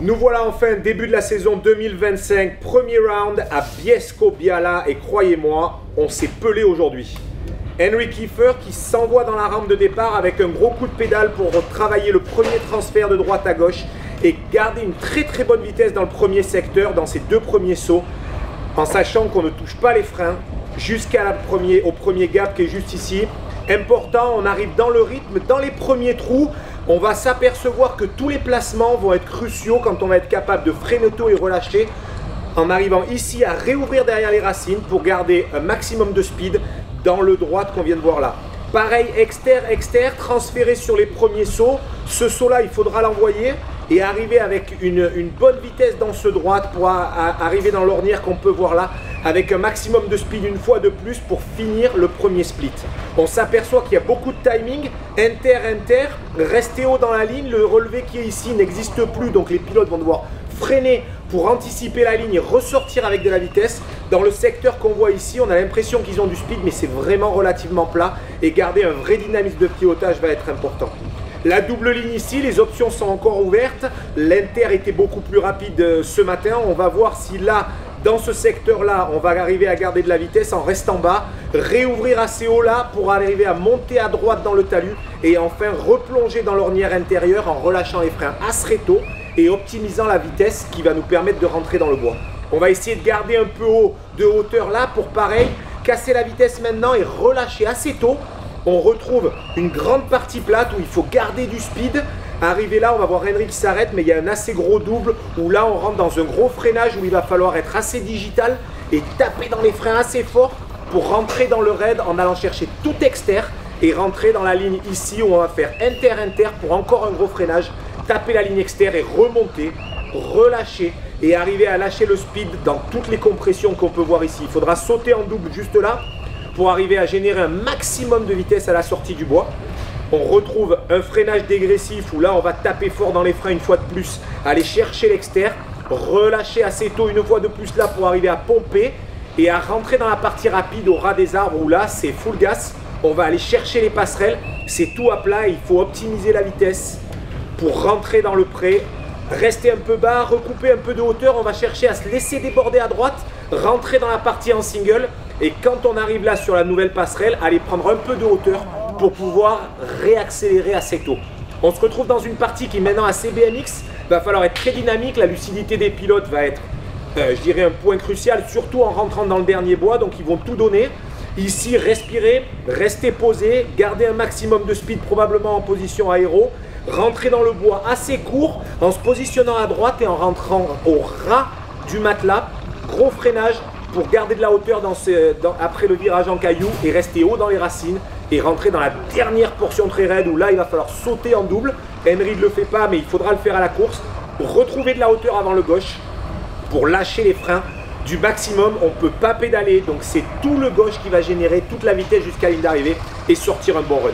Nous voilà enfin, début de la saison 2025, premier round à Biesco Biala et croyez-moi, on s'est pelé aujourd'hui. Henry Kiefer qui s'envoie dans la rampe de départ avec un gros coup de pédale pour travailler le premier transfert de droite à gauche et garder une très bonne vitesse dans le premier secteur, dans ses deux premiers sauts, en sachant qu'on ne touche pas les freins au premier gap qui est juste ici. Important, on arrive dans le rythme, dans les premiers trous, on va s'apercevoir que tous les placements vont être cruciaux quand on va être capable de freiner tôt et relâcher en arrivant ici à réouvrir derrière les racines pour garder un maximum de speed dans le droite qu'on vient de voir là. Pareil, exter, transférer sur les premiers sauts. Ce saut-là, il faudra l'envoyer et arriver avec une bonne vitesse dans ce droite pour arriver dans l'ornière qu'on peut voir là, avec un maximum de speed une fois de plus pour finir le premier split. On s'aperçoit qu'il y a beaucoup de timing, inter, rester haut dans la ligne, le relevé qui est ici n'existe plus, donc les pilotes vont devoir freiner pour anticiper la ligne et ressortir avec de la vitesse. Dans le secteur qu'on voit ici, on a l'impression qu'ils ont du speed, mais c'est vraiment relativement plat et garder un vrai dynamisme de pilotage va être important. La double ligne ici, les options sont encore ouvertes. L'inter était beaucoup plus rapide ce matin. On va voir si là, dans ce secteur-là, on va arriver à garder de la vitesse en restant bas. Réouvrir assez haut là pour arriver à monter à droite dans le talus. Et enfin, replonger dans l'ornière intérieure en relâchant les freins assez tôt et optimisant la vitesse qui va nous permettre de rentrer dans le bois. On va essayer de garder un peu haut de hauteur là pour pareil, casser la vitesse maintenant et relâcher assez tôt. On retrouve une grande partie plate où il faut garder du speed. Arrivé là, on va voir Henry qui s'arrête, mais il y a un assez gros double où là, on rentre dans un gros freinage où il va falloir être assez digital et taper dans les freins assez fort pour rentrer dans le raid en allant chercher tout exter et rentrer dans la ligne ici où on va faire inter pour encore un gros freinage, taper la ligne exter et remonter, relâcher et arriver à lâcher le speed dans toutes les compressions qu'on peut voir ici. Il faudra sauter en double juste là pour arriver à générer un maximum de vitesse à la sortie du bois. On retrouve un freinage dégressif où là on va taper fort dans les freins une fois de plus, aller chercher l'exter, relâcher assez tôt une fois de plus là pour arriver à pomper et à rentrer dans la partie rapide au ras des arbres où là c'est full gas. On va aller chercher les passerelles, c'est tout à plat et il faut optimiser la vitesse pour rentrer dans le pré, rester un peu bas, recouper un peu de hauteur, on va chercher à se laisser déborder à droite, rentrer dans la partie en single. Et quand on arrive là sur la nouvelle passerelle, aller prendre un peu de hauteur pour pouvoir réaccélérer assez tôt. On se retrouve dans une partie qui est maintenant assez BMX. Il va falloir être très dynamique. La lucidité des pilotes va être, je dirais, un point crucial, surtout en rentrant dans le dernier bois. Donc ils vont tout donner. Ici, respirer, rester posé, garder un maximum de speed, probablement en position aéro. Rentrer dans le bois assez court en se positionnant à droite et en rentrant au ras du matelas. Gros freinage pour garder de la hauteur après le virage en caillou et rester haut dans les racines et rentrer dans la dernière portion très raide où là il va falloir sauter en double. Henry ne le fait pas mais il faudra le faire à la course. Retrouver de la hauteur avant le gauche pour lâcher les freins du maximum. On ne peut pas pédaler donc c'est tout le gauche qui va générer toute la vitesse jusqu'à la ligne d'arrivée et sortir un bon run.